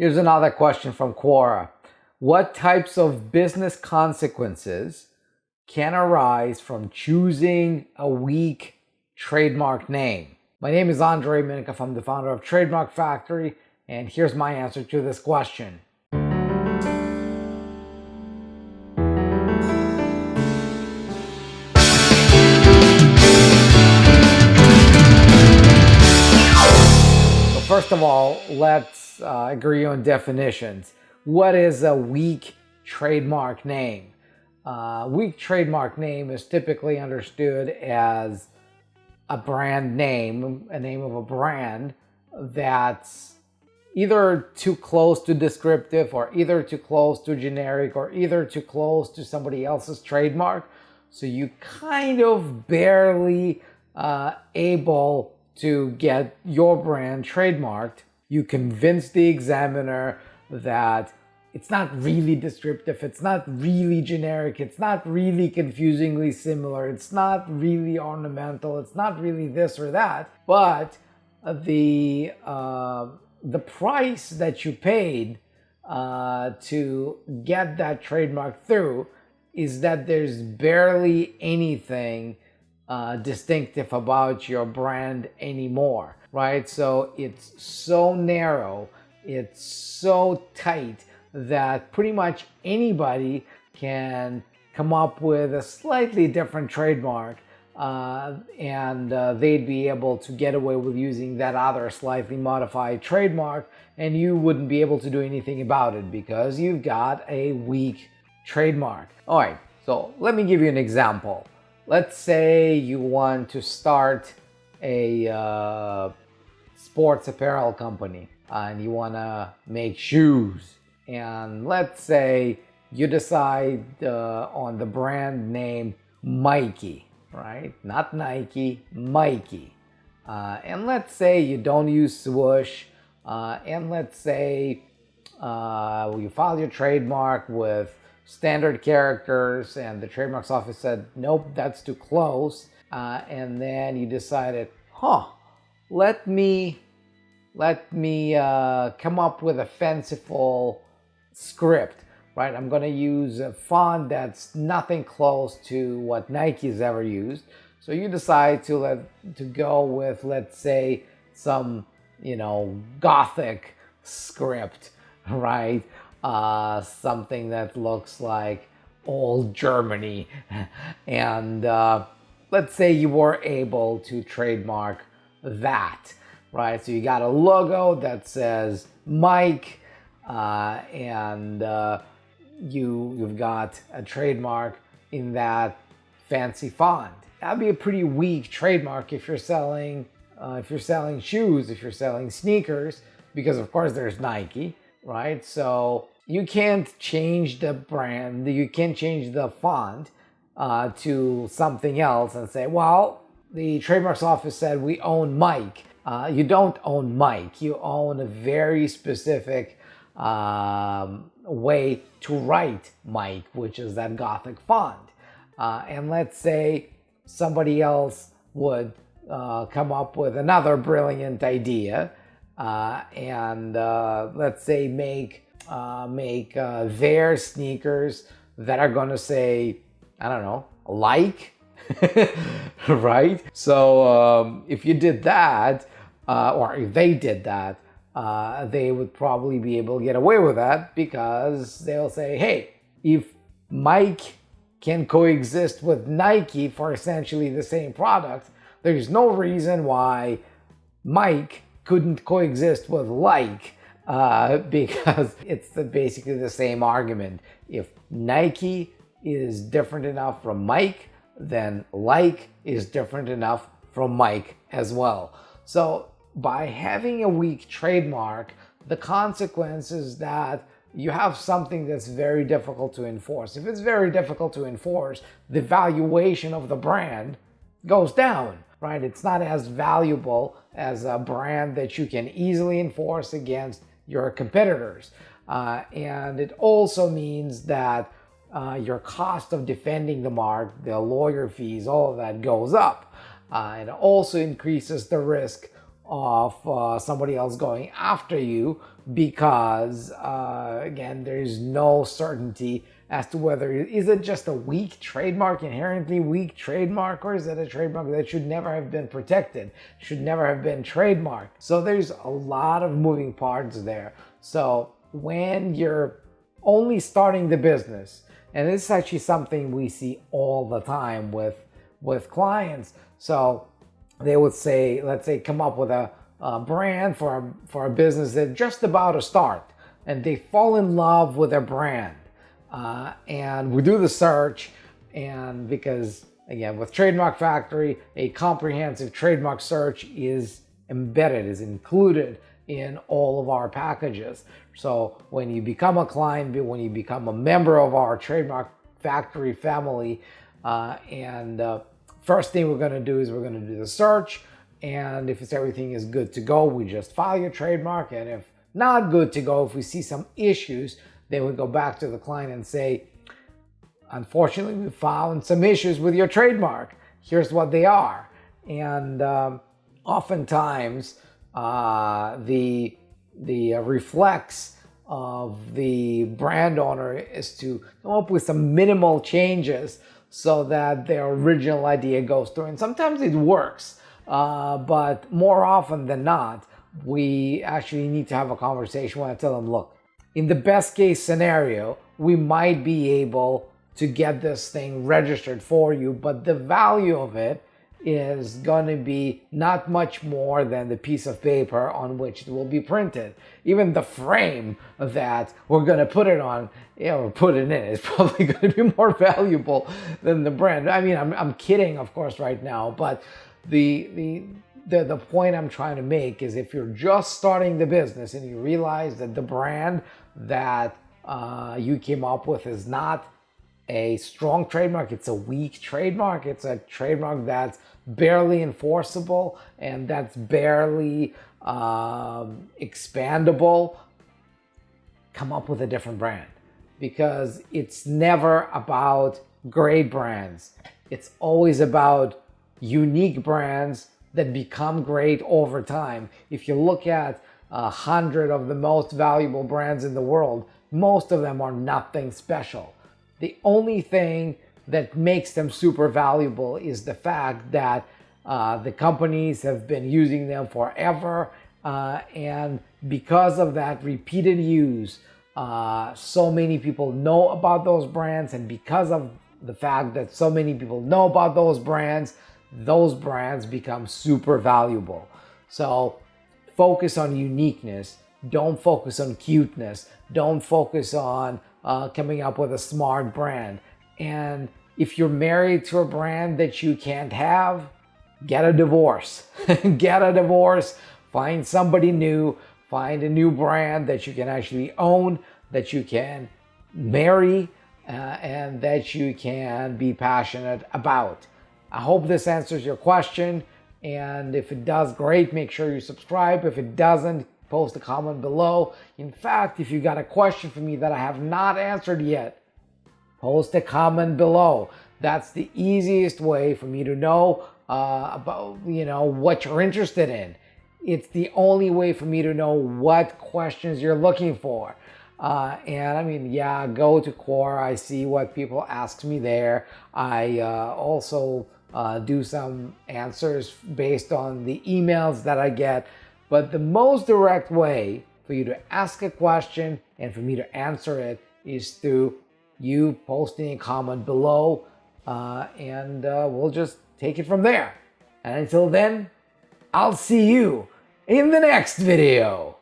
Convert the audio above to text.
Here's another question from Quora. What types of business consequences can arise from choosing a weak trademark name? My name is Andrei Answers. I'm the founder of Trademark Factory, and here's my answer to this question. First of all, let's agree on definitions. What is a weak trademark name? Weak trademark name is typically understood as a brand name, a name of a brand that's either too close to descriptive, or either too close to generic, or either too close to somebody else's trademark. So you kind of barely able to get your brand trademarked. You convince the examiner that it's not really descriptive, it's not really generic, it's not really confusingly similar, it's not really ornamental, it's not really this or that, but the price that you paid to get that trademark through is that there's barely anything distinctive about your brand anymore, right? So it's so narrow, it's so tight that pretty much anybody can come up with a slightly different trademark and they'd be able to get away with using that other slightly modified trademark, and you wouldn't be able to do anything about it because you've got a weak trademark. All right, so let me give you an example. Let's say you want to start a sports apparel company and you want to make shoes. And let's say you decide on the brand name Mikey, right? Not Nike, Mikey. And let's say you don't use swoosh. And let's say you file your trademark with standard characters, and the trademarks office said, nope, that's too close. And then you decided, let me come up with a fanciful script, right? I'm going to use a font that's nothing close to what Nike's ever used. So you decide to go with, let's say, some, Gothic script, right? Something that looks like old Germany. And let's say you were able to trademark that, right? So you got a logo that says Mike, and you've got a trademark in that fancy font. That'd be a pretty weak trademark if you're selling shoes, if you're selling sneakers, because of course there's Nike, right? So you can't change the brand, you can't change the font to something else and say, well, the trademarks office said we own Mike. You don't own Mike. You own a very specific way to write Mike, which is that Gothic font. And let's say somebody else would come up with another brilliant idea and let's say make their sneakers that are going to say, I don't know, like, right? So if you did that, or if they did that, they would probably be able to get away with that because they'll say, hey, if Mike can coexist with Nike for essentially the same product, there's no reason why Mike couldn't coexist with like, because it's basically the same argument. If Nike is different enough from Mike, then like is different enough from Mike as well. So by having a weak trademark, the consequence is that you have something that's very difficult to enforce. If it's very difficult to enforce, the valuation of the brand goes down, right? It's not as valuable as a brand that you can easily enforce against your competitors. And it also means that your cost of defending the mark, the lawyer fees, all of that goes up. It also increases the risk of somebody else going after you, because again, there's no certainty as to whether is it just a weak trademark, inherently weak trademark, or is it a trademark that should never have been protected, should never have been trademarked. So there's a lot of moving parts there. So when you're only starting the business, and this is actually something we see all the time with clients. So they would say, let's say, come up with a brand for a business that's just about to start, and they fall in love with their brand. And we do the search, and because again, with Trademark Factory, a comprehensive trademark search is embedded, is included in all of our packages. So when you become a client, when you become a member of our Trademark Factory family, first thing we're going to do is we're going to do the search, and if everything is good to go, we just file your trademark. And if not good to go, if we see some issues, then we go back to the client and say, unfortunately, we found some issues with your trademark. Here's what they are. And oftentimes, the reflex of the brand owner is to come up with some minimal changes so that their original idea goes through. And sometimes it works, but more often than not, we actually need to have a conversation where I tell them, look, in the best case scenario, we might be able to get this thing registered for you, but the value of it is going to be not much more than the piece of paper on which it will be printed. Even the frame that we're going to put it on, or put it in, is probably going to be more valuable than the brand. I mean, I'm kidding, of course, right now, but the point I'm trying to make is, if you're just starting the business and you realize that the brand that you came up with is not a strong trademark, it's a weak trademark, it's a trademark that's barely enforceable and that's barely expandable, come up with a different brand. Because it's never about great brands. It's always about unique brands that become great over time. If you look at 100 of the most valuable brands in the world, most of them are nothing special. The only thing that makes them super valuable is the fact that the companies have been using them forever, and because of that repeated use, so many people know about those brands, and because of the fact that so many people know about those brands become super valuable. So focus on uniqueness. Don't focus on cuteness. Don't focus on coming up with a smart brand. And if you're married to a brand that you can't have, get a divorce. Get a divorce. Find somebody new. Find a new brand that you can actually own, that you can marry, and that you can be passionate about. I hope this answers your question. And if it does, great. Make sure you subscribe. If it doesn't, post a comment below. In fact, if you got a question for me that I have not answered yet, post a comment below. That's the easiest way for me to know about what you're interested in. It's the only way for me to know what questions you're looking for. And I mean, yeah, go to Quora. I see what people ask me there. I also do some answers based on the emails that I get. But the most direct way for you to ask a question and for me to answer it is through you posting a comment below, and we'll just take it from there. And until then, I'll see you in the next video.